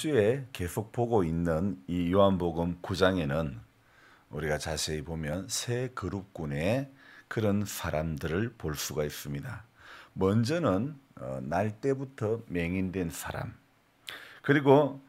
주에 계속 보고 있는 이 요한복음 9장에는 우리가 자세히 보면 세 그룹군의 그런 사람들을 볼 수가 있습니다. 먼저는 날 때부터 맹인된 사람, 그리고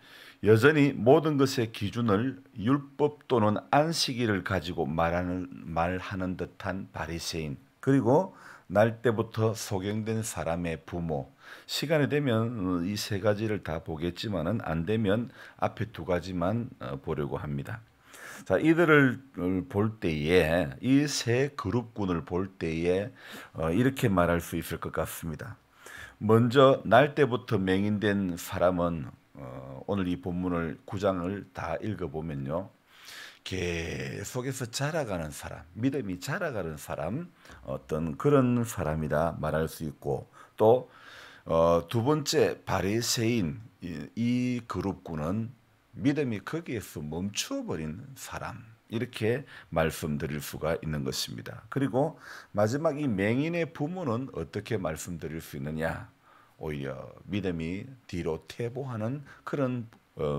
여전히 모든 것의 기준을 율법 또는 안식일을 가지고 말하는 듯한 바리새인, 그리고 날 때부터 소경된 사람의 부모. 시간이 되면 이 세 가지를 다 보겠지만은 안 되면 앞에 두 가지만 보려고 합니다. 자, 이들을 볼 때에 이 세 그룹군을 볼 때에 이렇게 말할 수 있을 것 같습니다. 먼저 날 때부터 맹인된 사람은 오늘 이 본문을 9장을 다 읽어보면요, 계속해서 자라가는 사람, 믿음이 자라가는 사람, 어떤 그런 사람이라 말할 수 있고, 또 두 번째 바리새인 이 그룹군은 믿음이 거기에서 멈추어버린 사람, 이렇게 말씀드릴 수가 있는 것입니다. 그리고 마지막 이 맹인의 부모는 어떻게 말씀드릴 수 있느냐? 오히려 믿음이 뒤로 퇴보하는 그런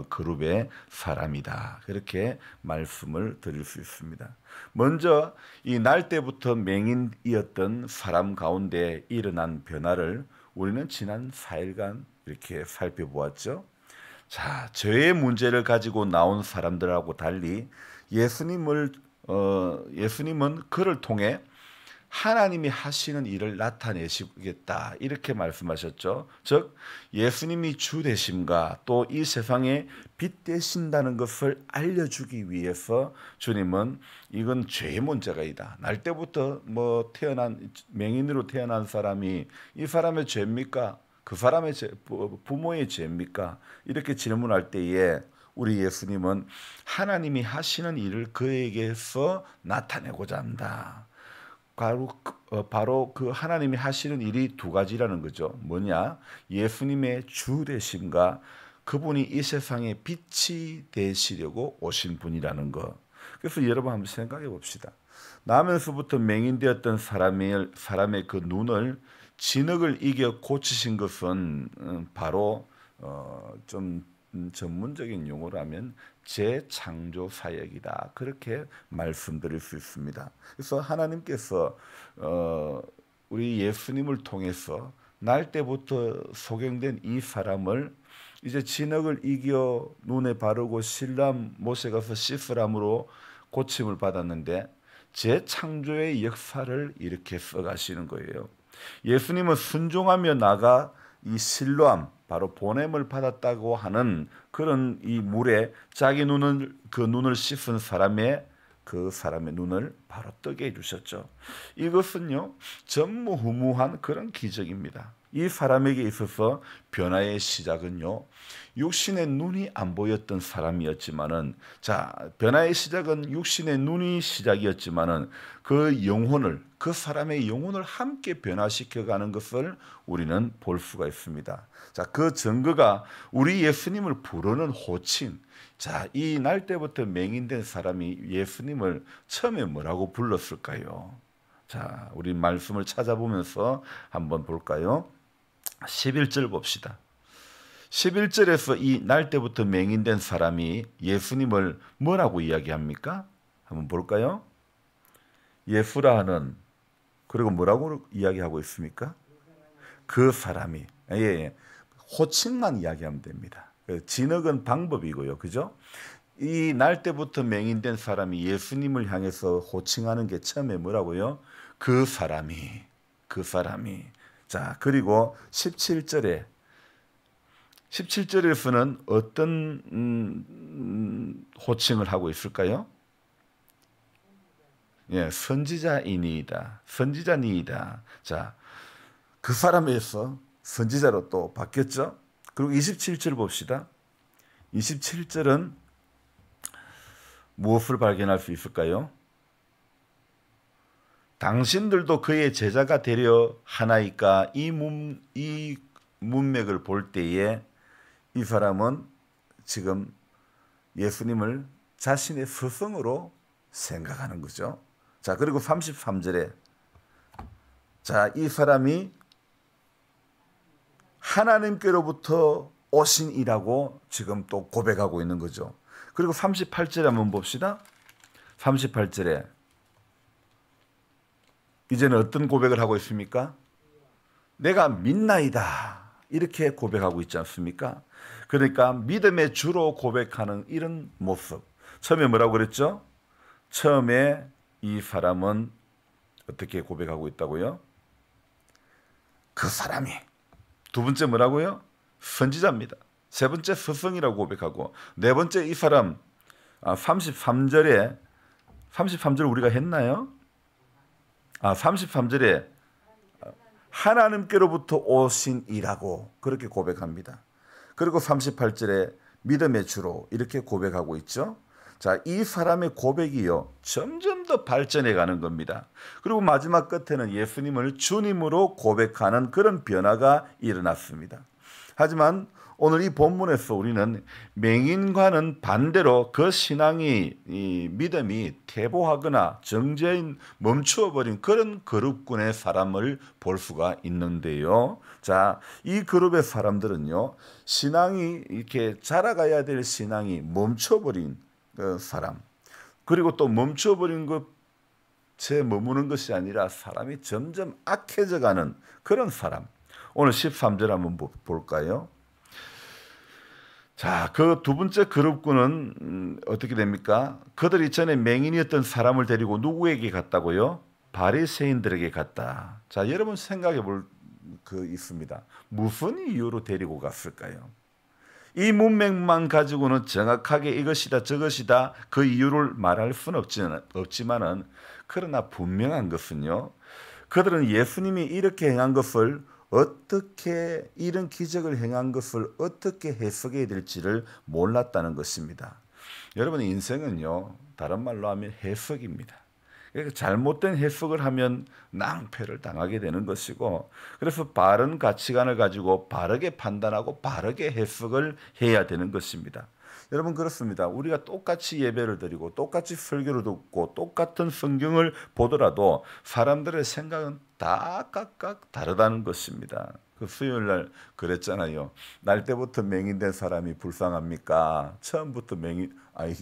그룹의 사람이다, 그렇게 말씀을 드릴 수 있습니다. 먼저 이 날 때부터 맹인이었던 사람 가운데 일어난 변화를 우리는 지난 4일간 이렇게 살펴보았죠. 자, 죄의 문제를 가지고 나온 사람들하고 달리 예수님은 그를 통해 하나님이 하시는 일을 나타내시겠다, 이렇게 말씀하셨죠. 즉 예수님이 주 되심과 또 이 세상에 빛 되신다는 것을 알려주기 위해서 주님은 이건 죄의 문제가 있다, 날 때부터 맹인으로 태어난 사람이 이 사람의 죄입니까? 그 사람의 부모의 죄입니까? 이렇게 질문할 때에 우리 예수님은 하나님이 하시는 일을 그에게서 나타내고자 한다. 바로 그 하나님이 하시는 일이 두 가지라는 거죠. 뭐냐? 예수님의 주 되심과 그분이 이 세상에 빛이 되시려고 오신 분이라는 것. 그래서 여러분 한번 생각해 봅시다. 나면서부터 맹인되었던 사람의 그 눈을 진흙을 이겨 고치신 것은 바로 좀 전문적인 용어로 하면 재창조 사역이다, 그렇게 말씀드릴 수 있습니다. 그래서 하나님께서 우리 예수님을 통해서 날 때부터 소경된 이 사람을 이제 진흙을 이겨 눈에 바르고 실람 못에 가서 씻으람으로 고침을 받았는데 재창조의 역사를 이렇게 써가시는 거예요. 예수님은 순종하며 나가 이 실로암, 바로 보냄을 받았다고 하는 그런 이 물에 자기 눈을 씻은 그 사람의 눈을 바로 뜨게 해주셨죠. 이것은요, 전무후무한 그런 기적입니다. 이 사람에게 있어서 변화의 시작은요, 육신의 눈이 안 보였던 사람이었지만은, 자, 변화의 시작은 육신의 눈이 시작이었지만은 그 사람의 영혼을 함께 변화시켜가는 것을 우리는 볼 수가 있습니다. 자, 그 증거가 우리 예수님을 부르는 호칭. 자, 이 날 때부터 맹인된 사람이 예수님을 처음에 뭐라고 불렀을까요? 자, 우리 말씀을 찾아보면서 한번 볼까요? 11절 봅시다. 11절에서 이 날 때부터 맹인된 사람이 예수님을 뭐라고 이야기합니까? 한번 볼까요? 예수라 하는, 그리고 뭐라고 이야기하고 있습니까? 그 사람이, 호칭만 이야기하면 됩니다. 진흙은 방법이고요, 그죠? 이 날 때부터 맹인된 사람이 예수님을 향해서 호칭하는 게 처음에 뭐라고요? 그 사람이. 자, 그리고 17절에서는 어떤 호칭을 하고 있을까요? 선지자니이다. 자, 그 사람에서 선지자로 또 바뀌었죠. 그리고 27절 봅시다. 27절은 무엇을 발견할 수 있을까요? 당신들도 그의 제자가 되려 하나이까, 이 문맥을 볼 때에 이 사람은 지금 예수님을 자신의 스승으로 생각하는 거죠. 자, 그리고 33절에 자, 이 사람이 하나님께로부터 오신 이라고 지금 또 고백하고 있는 거죠. 그리고 38절에 한번 봅시다. 38절에 이제는 어떤 고백을 하고 있습니까? 내가 믿나이다. 이렇게 고백하고 있지 않습니까? 그러니까 믿음의 주로 고백하는 이런 모습. 처음에 뭐라고 그랬죠? 처음에 이 사람은 어떻게 고백하고 있다고요? 그 사람이. 두 번째 뭐라고요? 선지자입니다. 세 번째 스승이라고 고백하고, 네 번째 이 사람 33절에 33절 우리가 했나요? 33절에 하나님께로부터 오신 이라고 그렇게 고백합니다. 그리고 38절에 믿음의 주로 이렇게 고백하고 있죠. 자, 이 사람의 고백이요 점점 더 발전해 가는 겁니다. 그리고 마지막 끝에는 예수님을 주님으로 고백하는 그런 변화가 일어났습니다. 하지만 오늘 이 본문에서 우리는 맹인과는 반대로 그 신앙이, 이 믿음이 퇴보하거나 정죄인 멈추어버린 그런 그룹군의 사람을 볼 수가 있는데요. 자, 이 그룹의 사람들은요, 신앙이 이렇게 자라가야 될 신앙이 멈춰버린 그 사람, 그리고 또 멈춰버린 것에 머무는 것이 아니라 사람이 점점 악해져가는 그런 사람. 오늘 13절 한번 볼까요? 자, 그 두 번째 그룹군은 어떻게 됩니까? 그들이 전에 맹인이었던 사람을 데리고 누구에게 갔다고요? 바리새인들에게 갔다. 자, 여러분 생각해 볼 그 있습니다. 무슨 이유로 데리고 갔을까요? 이 문맥만 가지고는 정확하게 이것이다 저것이다 그 이유를 말할 수는 없지만은, 그러나 분명한 것은요, 그들은 예수님이 이렇게 행한 것을 어떻게, 이런 기적을 행한 것을 어떻게 해석해야 될지를 몰랐다는 것입니다. 여러분, 인생은요, 다른 말로 하면 해석입니다. 그러니까 잘못된 해석을 하면 낭패를 당하게 되는 것이고, 그래서 바른 가치관을 가지고 바르게 판단하고 바르게 해석을 해야 되는 것입니다. 여러분, 그렇습니다. 우리가 똑같이 예배를 드리고 똑같이 설교를 듣고 똑같은 성경을 보더라도 사람들의 생각은 다 각각 다르다는 것입니다. 그 수요일 날 그랬잖아요. 날 때부터 맹인된 사람이 불쌍합니까? 처음부터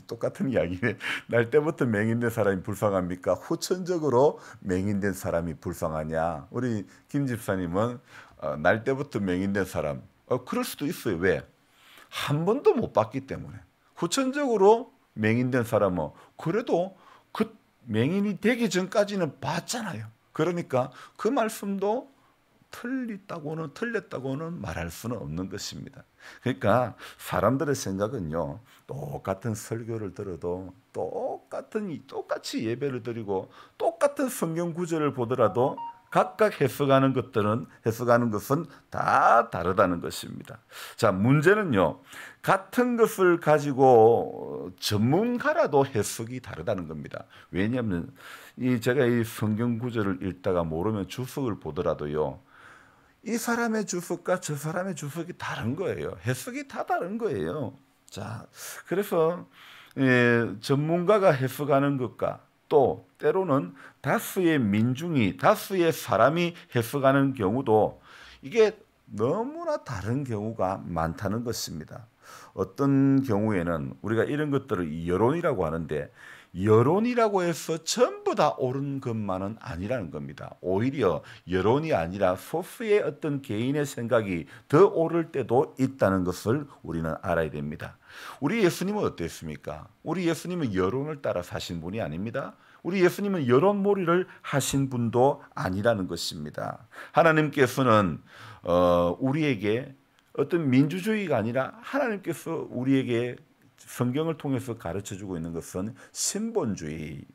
똑같은 이야기네. 날 때부터 맹인된 사람이 불쌍합니까? 후천적으로 맹인된 사람이 불쌍하냐? 우리 김 집사님은 날 때부터 맹인된 사람. 그럴 수도 있어요. 왜? 한 번도 못 봤기 때문에. 후천적으로 맹인된 사람은 그래도 그 맹인이 되기 전까지는 봤잖아요. 그러니까 그 말씀도 틀렸다고는 말할 수는 없는 것입니다. 그러니까 사람들의 생각은요, 똑같은 설교를 들어도 똑같이 예배를 드리고 똑같은 성경 구절을 보더라도 각각 해석하는 것은 다 다르다는 것입니다. 자, 문제는요, 같은 것을 가지고 전문가라도 해석이 다르다는 겁니다. 왜냐하면 제가 이 성경 구절을 읽다가 모르면 주석을 보더라도요, 이 사람의 주석과 저 사람의 주석이 다른 거예요. 해석이 다 다른 거예요. 자, 그래서 전문가가 해석하는 것과 또 때로는 다수의 사람이 해석하는 경우도 이게 너무나 다른 경우가 많다는 것입니다. 어떤 경우에는 우리가 이런 것들을 여론이라고 하는데, 여론이라고 해서 전부 다 옳은 것만은 아니라는 겁니다. 오히려 여론이 아니라 소수의 어떤 개인의 생각이 더 옳을 때도 있다는 것을 우리는 알아야 됩니다. 우리 예수님은 어땠습니까? 우리 예수님은 여론을 따라 사신 분이 아닙니다. 우리 예수님은 여론몰이를 하신 분도 아니라는 것입니다. 하나님께서는 우리에게 어떤 민주주의가 아니라 하나님께서 우리에게 성경을 통해서 가르쳐주고 있는 것은 신본주의를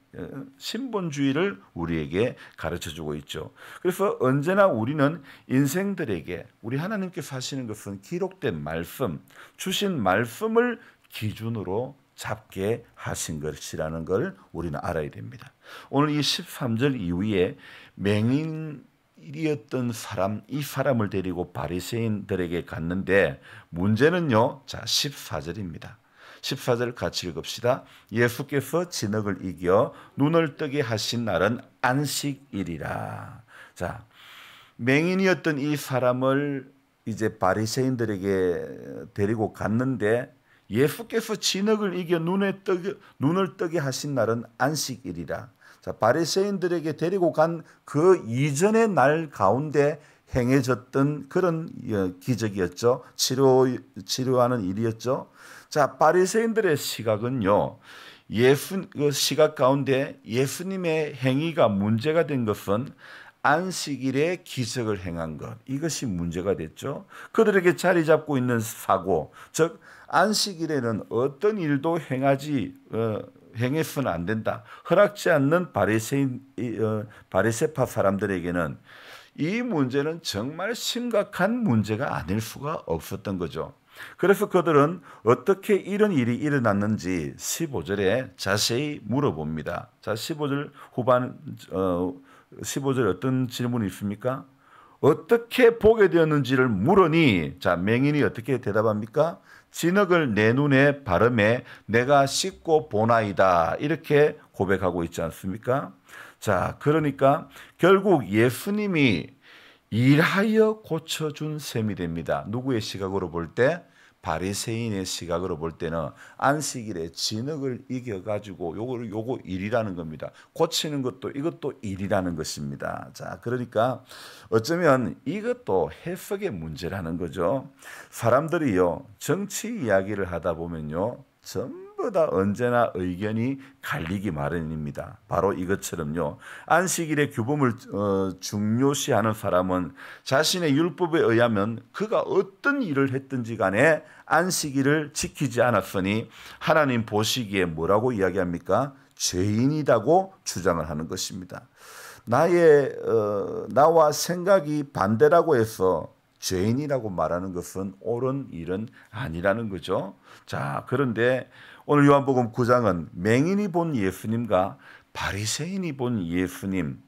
우리에게 가르쳐주고 있죠. 그래서 언제나 우리는 인생들에게 우리 하나님께서 하시는 것은 기록된 말씀, 주신 말씀을 기준으로 잡게 하신 것이라는 걸 우리는 알아야 됩니다. 오늘 이 13절 이후에 맹인이었던 사람, 이 사람을 데리고 바리새인들에게 갔는데, 문제는요, 자, 14절입니다. 14절 같이 읽읍시다. 예수께서 진흙을 이겨 눈을 뜨게 하신 날은 안식일이라. 자, 맹인이었던 이 사람을 이제 바리새인들에게 데리고 갔는데 예수께서 진흙을 이겨 눈을 뜨게 하신 날은 안식일이라. 자, 바리새인들에게 데리고 간 그 이전의 날 가운데 행해졌던 그런 기적이었죠. 치료하는 일이었죠. 자, 바리새인들의 시각은요. 그 시각 가운데 예수님의 행위가 문제가 된 것은 안식일에 기적을 행한 것, 이것이 문제가 됐죠. 그들에게 자리 잡고 있는 사고, 즉 안식일에는 어떤 일도 행해서는 안 된다. 허락지 않는 바리새파 사람들에게는 이 문제는 정말 심각한 문제가 아닐 수가 없었던 거죠. 그래서 그들은 어떻게 이런 일이 일어났는지 15절에 자세히 물어봅니다. 자, 15절 후반 15절 어떤 질문이 있습니까? 어떻게 보게 되었는지를 물으니, 자, 맹인이 어떻게 대답합니까? 진흙을 내 눈에 바르매 내가 씻고 보나이다. 이렇게 고백하고 있지 않습니까? 자, 그러니까 결국 예수님이 일하여 고쳐준 셈이 됩니다. 누구의 시각으로 볼 때? 바리새인의 시각으로 볼 때는 안식일에 진흙을 이겨가지고 요거 일이라는 겁니다. 고치는 것도 이것도 일이라는 것입니다. 자, 그러니까 어쩌면 이것도 해석의 문제라는 거죠. 사람들이요, 정치 이야기를 하다 보면요, 전부 다 언제나 의견이 갈리기 마련입니다. 바로 이것처럼요. 안식일의 규범을 중요시하는 사람은 자신의 율법에 의하면 그가 어떤 일을 했든지 간에 안식일을 지키지 않았으니 하나님 보시기에 뭐라고 이야기합니까? 죄인이라고 주장을 하는 것입니다. 나와 생각이 반대라고 해서 죄인이라고 말하는 것은 옳은 일은 아니라는 거죠. 자, 그런데 오늘 요한복음 9장은 맹인이 본 예수님과 바리새인이 본 예수님,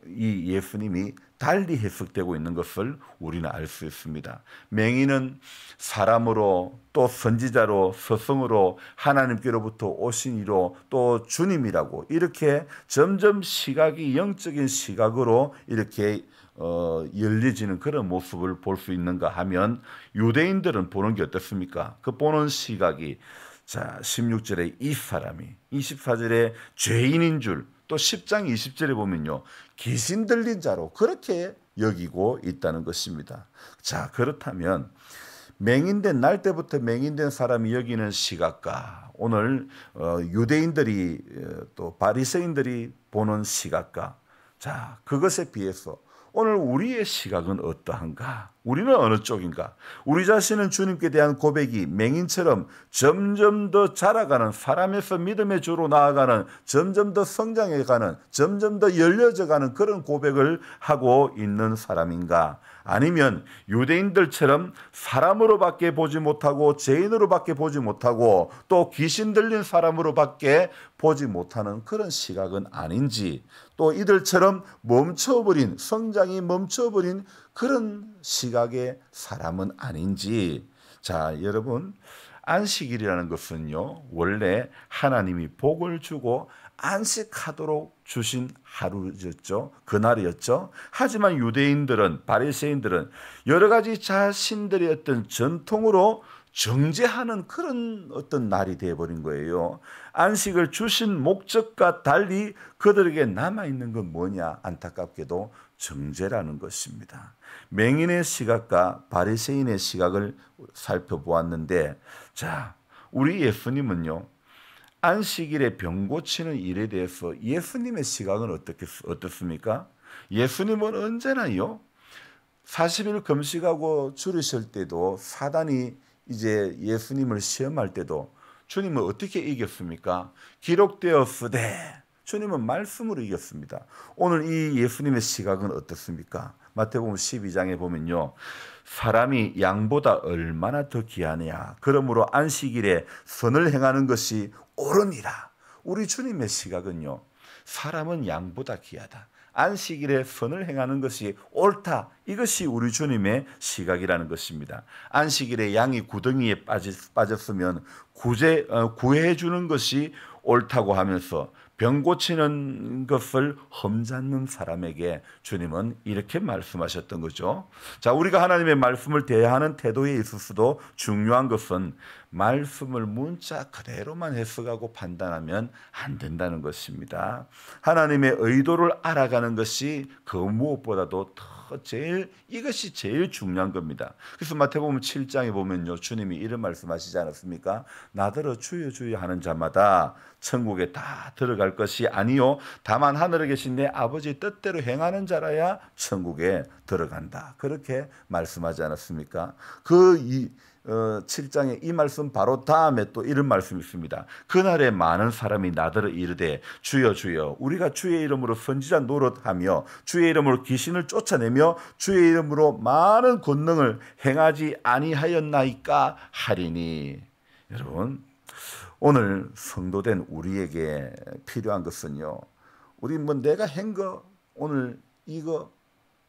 이 예수님이 달리 해석되고 있는 것을 우리는 알 수 있습니다. 맹인은 사람으로, 또 선지자로, 스승으로, 하나님께로부터 오신 이로, 또 주님이라고 이렇게 점점 시각이 영적인 시각으로 이렇게 열려지는 그런 모습을 볼 수 있는가 하면, 유대인들은 보는 게 어떻습니까? 그 보는 시각이, 자, 16절에 이 사람이, 24절에 죄인인 줄, 또 10장 20절에 보면요, 귀신 들린 자로 그렇게 여기고 있다는 것입니다. 자, 그렇다면 맹인된 날 때부터 맹인된 사람이 여기는 시각과 오늘 유대인들이 또 바리새인들이 보는 시각과, 자, 그것에 비해서 오늘 우리의 시각은 어떠한가? 우리는 어느 쪽인가? 우리 자신은 주님께 대한 고백이 맹인처럼 점점 더 자라가는, 사람에서 믿음의 주로 나아가는, 점점 더 성장해가는, 점점 더 열려져가는 그런 고백을 하고 있는 사람인가? 아니면 유대인들처럼 사람으로밖에 보지 못하고 죄인으로밖에 보지 못하고 또 귀신 들린 사람으로밖에 보지 못하는 그런 시각은 아닌지, 또 이들처럼 멈춰버린, 성장이 멈춰버린 그런 시각의 사람은 아닌지. 자, 여러분, 안식일이라는 것은요, 원래 하나님이 복을 주고 안식하도록 주신 하루였죠. 그날이었죠. 하지만 유대인들은, 바리새인들은 여러 가지 자신들의 어떤 전통으로 정죄하는 그런 어떤 날이 되어버린 거예요. 안식을 주신 목적과 달리 그들에게 남아있는 건 뭐냐? 안타깝게도 정죄라는 것입니다. 맹인의 시각과 바리새인의 시각을 살펴보았는데, 자, 우리 예수님은요, 안식일에 병 고치는 일에 대해서 예수님의 시각은 어떻습니까? 예수님은 언제나요, 40일 금식하고 줄이실 때도, 사단이 이제 예수님을 시험할 때도 주님은 어떻게 이겼습니까? 기록되었으되, 주님은 말씀으로 이겼습니다. 오늘 이 예수님의 시각은 어떻습니까? 마태복음 12장에 보면요, 사람이 양보다 얼마나 더 귀하냐, 그러므로 안식일에 선을 행하는 것이 옳으니라. 우리 주님의 시각은요, 사람은 양보다 귀하다, 안식일에 선을 행하는 것이 옳다, 이것이 우리 주님의 시각이라는 것입니다. 안식일에 양이 구덩이에 빠졌으면 구해주는 것이 옳다고 하면서 병 고치는 것을 험잡는 사람에게 주님은 이렇게 말씀하셨던 거죠. 자, 우리가 하나님의 말씀을 대하는 태도에 있어서도 중요한 것은 말씀을 문자 그대로만 해석하고 판단하면 안 된다는 것입니다. 하나님의 의도를 알아가는 것이 그 무엇보다도 이것이 제일 중요한 겁니다. 그래서 마태복음 7장에 보면요, 주님이 이런 말씀하시지 않았습니까? 나더러 주여 주여 하는 자마다 천국에 다 들어갈 것이 아니요 다만 하늘에 계신 내 아버지 뜻대로 행하는 자라야 천국에 들어간다. 그렇게 말씀하지 않았습니까? 7장에 이 말씀 바로 다음에 또 이런 말씀이 있습니다. 그날에 많은 사람이 나더러 이르되 주여 주여 우리가 주의 이름으로 선지자 노릇하며 주의 이름으로 귀신을 쫓아내며 주의 이름으로 많은 권능을 행하지 아니하였나이까 하리니. 여러분, 오늘 성도된 우리에게 필요한 것은요, 우리 내가 한 거 오늘 이거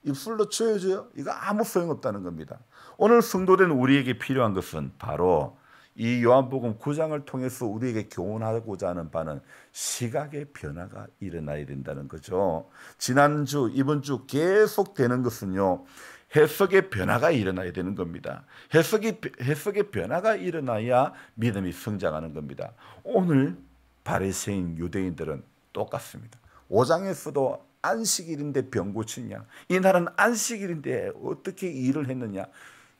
입술로 줘야죠. 이거 아무 소용없다는 겁니다. 오늘 성도된 우리에게 필요한 것은 바로 이 요한복음 9장을 통해서 우리에게 교훈하고자 하는 바는 시각의 변화가 일어나야 된다는 거죠. 지난주, 이번 주 계속 되는 것은요, 해석의 변화가 일어나야 되는 겁니다. 해석의 변화가 일어나야 믿음이 성장하는 겁니다. 오늘 바리새인 유대인들은 똑같습니다. 5장에서도 안식일인데 병 고치냐, 이날은 안식일인데 어떻게 일을 했느냐,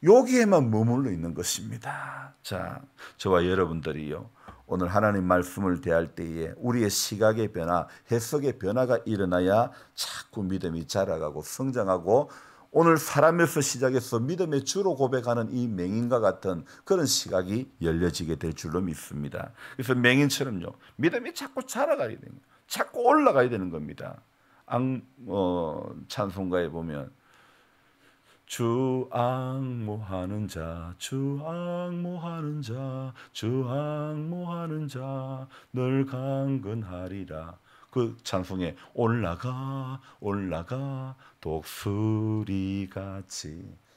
여기에만 머물러 있는 것입니다. 자, 저와 여러분들이요, 오늘 하나님 말씀을 대할 때에 우리의 시각의 변화, 해석의 변화가 일어나야 자꾸 믿음이 자라가고 성장하고 오늘 사람에서 시작해서 믿음의 주로 고백하는 이 맹인과 같은 그런 시각이 열려지게 될 줄로 믿습니다. 그래서 맹인처럼요, 믿음이 자꾸 자라가야 되는 거예요. 자꾸 올라가야 되는 겁니다. 찬송가에 보면 주 앙모하는 자, 주 앙모하는 자, 주 앙모하는 자, 늘 강건하리라. 그 찬송에 올라가 올라가 독수리같이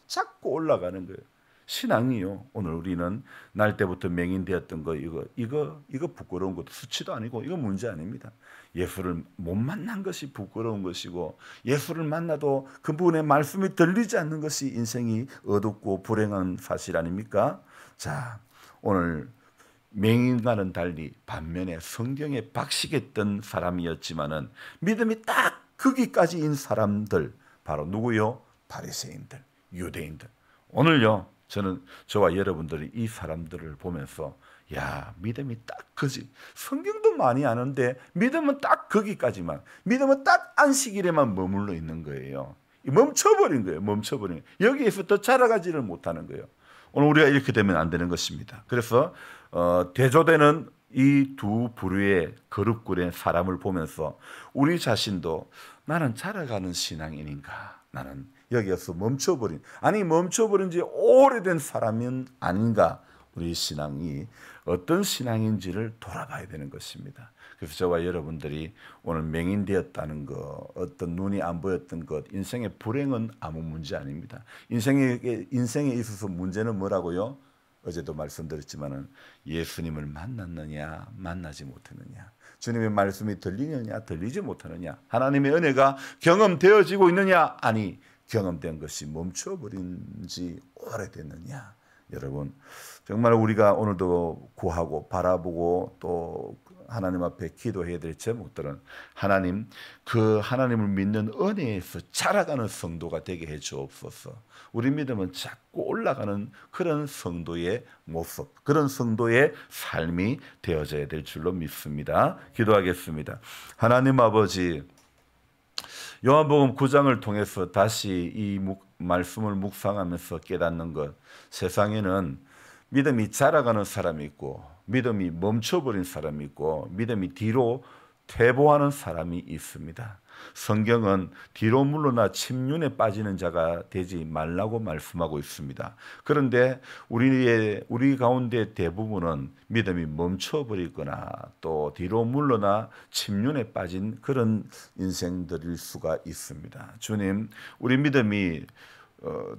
자꾸 올라가는 거예요. 신앙이요, 오늘 우리는 날 때부터 맹인되었던 거 이거 부끄러운 것도 수치도 아니고 이거 문제 아닙니다. 예수를 못 만난 것이 부끄러운 것이고 예수를 만나도 그분의 말씀이 들리지 않는 것이 인생이 어둡고 불행한 사실 아닙니까? 자, 오늘 맹인과는 달리 반면에 성경에 박식했던 사람이었지만은 믿음이 딱 거기까지인 사람들, 바로 누구요? 바리새인들, 유대인들. 오늘요, 저와 여러분들이 이 사람들을 보면서 야, 믿음이 딱 그지. 성경도 많이 아는데 믿음은 딱 거기까지만, 믿음은 딱 안식일에만 머물러 있는 거예요. 멈춰버린 거예요. 멈춰버린 거예요. 여기에서 더 자라가지를 못하는 거예요. 오늘 우리가 이렇게 되면 안 되는 것입니다. 그래서 대조되는 이 두 부류의 거룩굴의 사람을 보면서 우리 자신도 나는 자라가는 신앙인인가, 나는 여기에서 멈춰버린 지 오래된 사람은 아닌가, 우리 신앙이 어떤 신앙인지를 돌아봐야 되는 것입니다. 그래서 저와 여러분들이 오늘 맹인되었다는 것, 어떤 눈이 안 보였던 것, 인생의 불행은 아무 문제 아닙니다. 인생에 있어서 문제는 뭐라고요? 어제도 말씀드렸지만은 예수님을 만났느냐, 만나지 못했느냐, 주님의 말씀이 들리느냐, 들리지 못하느냐, 하나님의 은혜가 경험되어지고 있느냐, 아니 경험된 것이 멈춰버린 지 오래됐느냐. 여러분, 정말 우리가 오늘도 구하고 바라보고 또 하나님 앞에 기도해야 될 제목들은 하나님, 그 하나님을 믿는 은혜에서 자라가는 성도가 되게 해 주옵소서. 우리 믿음은 자꾸 올라가는 그런 성도의 모습, 그런 성도의 삶이 되어져야 될 줄로 믿습니다. 기도하겠습니다. 하나님 아버지, 요한복음 9장을 통해서 다시 이 말씀을 묵상하면서 깨닫는 것, 세상에는 믿음이 자라가는 사람이 있고 믿음이 멈춰버린 사람이 있고 믿음이 뒤로 퇴보하는 사람이 있습니다. 성경은 뒤로 물러나 침륜에 빠지는 자가 되지 말라고 말씀하고 있습니다. 그런데 우리 가운데 대부분은 믿음이 멈춰버리거나 또 뒤로 물러나 침륜에 빠진 그런 인생들일 수가 있습니다. 주님, 우리 믿음이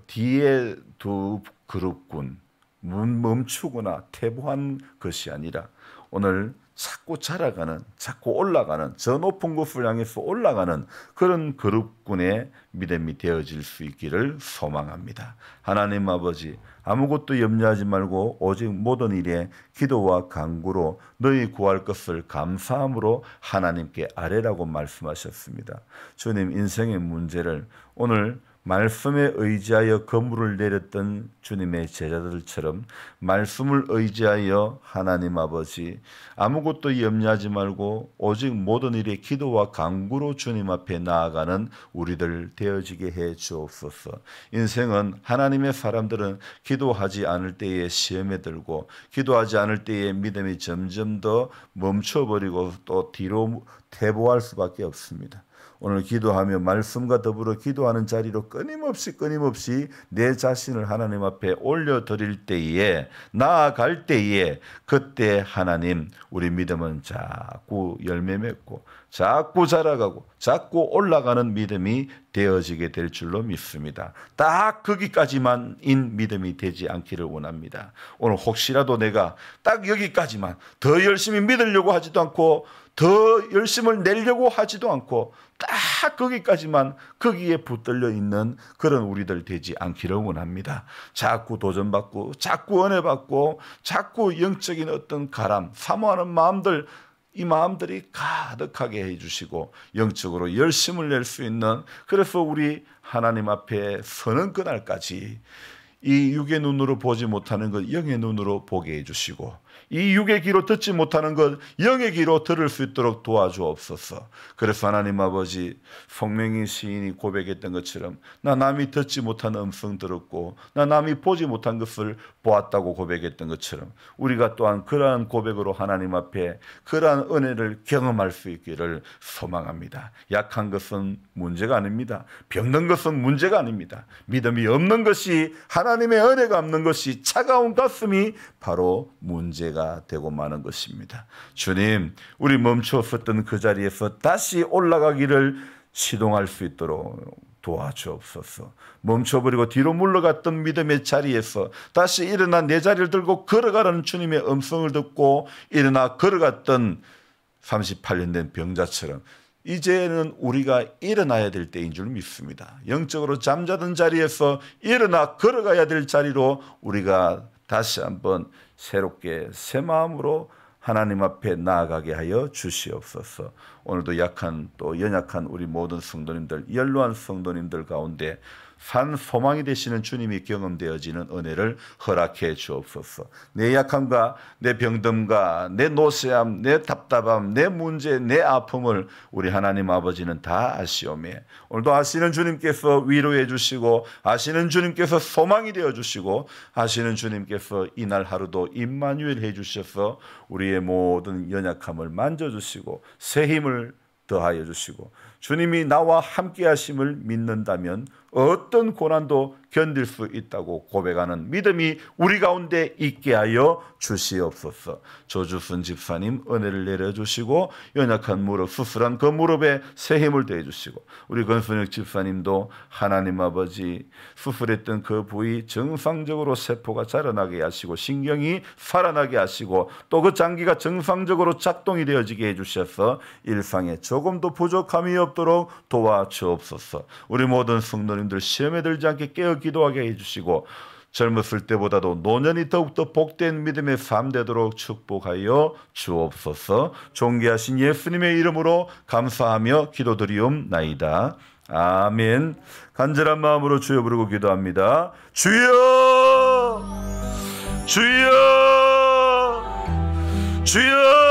뒤에 두 그룹군 멈추거나 퇴보한 것이 아니라 오늘 자꾸 자라가는, 자꾸 올라가는, 저 높은 곳을 향해서 올라가는 그런 그룹군의 믿음이 되어질 수 있기를 소망합니다. 하나님 아버지, 아무것도 염려하지 말고 오직 모든 일에 기도와 간구로 너희 구할 것을 감사함으로 하나님께 아뢰라고 말씀하셨습니다. 주님, 인생의 문제를 오늘 말씀에 의지하여 건물을 내렸던 주님의 제자들처럼 말씀을 의지하여 하나님 아버지 아무것도 염려하지 말고 오직 모든 일에 기도와 간구로 주님 앞에 나아가는 우리들 되어지게 해 주옵소서. 인생은 하나님의 사람들은 기도하지 않을 때에 시험에 들고 기도하지 않을 때에 믿음이 점점 더 멈춰버리고 또 뒤로 퇴보할 수밖에 없습니다. 오늘 기도하며 말씀과 더불어 기도하는 자리로 끊임없이 내 자신을 하나님 앞에 올려드릴 때에 나아갈 때에 그때 하나님 우리 믿음은 자꾸 열매 맺고 자꾸 자라가고 자꾸 올라가는 믿음이 되어지게 될 줄로 믿습니다. 딱 거기까지만인 믿음이 되지 않기를 원합니다. 오늘 혹시라도 내가 딱 여기까지만 더 열심히 믿으려고 하지도 않고 더 열심을 내려고 하지도 않고 딱 거기까지만 거기에 붙들려 있는 그런 우리들 되지 않기를 원합니다. 자꾸 도전받고 자꾸 은혜받고 자꾸 영적인 어떤 가람 사모하는 마음들 이 마음들이 가득하게 해주시고 영적으로 열심을 낼 수 있는 그래서 우리 하나님 앞에 서는 그날까지 이 육의 눈으로 보지 못하는 것 영의 눈으로 보게 해주시고 이 육의 귀로 듣지 못하는 것 영의 귀로 들을 수 있도록 도와주옵소서. 그래서 하나님 아버지 성명이 시인이 고백했던 것처럼 나 남이 듣지 못한 음성 들었고 나 남이 보지 못한 것을 보았다고 고백했던 것처럼 우리가 또한 그러한 고백으로 하나님 앞에 그러한 은혜를 경험할 수 있기를 소망합니다. 약한 것은 문제가 아닙니다. 병든 것은 문제가 아닙니다. 믿음이 없는 것이 하나님의 은혜가 없는 것이 차가운 가슴이 바로 문제가 되고 마는 것입니다. 주님, 우리 멈추었었던 그 자리에서 다시 올라가기를 시동할 수 있도록 도와주옵소서. 멈춰버리고 뒤로 물러갔던 믿음의 자리에서 다시 일어나 내 자리를 들고 걸어가라는 주님의 음성을 듣고 일어나 걸어갔던 38년 된 병자처럼 이제는 우리가 일어나야 될 때인 줄 믿습니다. 영적으로 잠자던 자리에서 일어나 걸어가야 될 자리로 우리가 다시 한번 새롭게 새 마음으로 하나님 앞에 나아가게 하여 주시옵소서. 오늘도 약한 또 연약한 우리 모든 성도님들 연로한 성도님들 가운데 산 소망이 되시는 주님이 경험되어지는 은혜를 허락해 주옵소서. 내 약함과 내 병듦과 내 노쇠함, 내 답답함, 내 문제, 내 아픔을 우리 하나님 아버지는 다 아시오매 오늘도 아시는 주님께서 위로해 주시고 아시는 주님께서 소망이 되어 주시고 아시는 주님께서 이날 하루도 임마누엘 해 주셔서 우리의 모든 연약함을 만져주시고 새 힘을 더하여 주시고 주님이 나와 함께 하심을 믿는다면 어떤 고난도 견딜 수 있다고 고백하는 믿음이 우리 가운데 있게 하여 주시옵소서. 조주순 집사님 은혜를 내려주시고 연약한 무릎 수술한 그 무릎에 새 힘을 더해주시고 우리 권순혁 집사님도 하나님 아버지 수술했던 그 부위 정상적으로 세포가 자라나게 하시고 신경이 살아나게 하시고 또 그 장기가 정상적으로 작동이 되어지게 해주셔서 일상에 조금도 부족함이 없도록 도와주옵소서. 우리 모든 성도님들 시험에 들지 않게 깨어 기도하게 해주시고 젊었을 때보다도 노년이 더욱더 복된 믿음의 삶 되도록 축복하여 주옵소서. 존귀하신 예수님의 이름으로 감사하며 기도드리옵나이다. 아멘. 간절한 마음으로 주여 부르고 기도합니다. 주여 주여 주여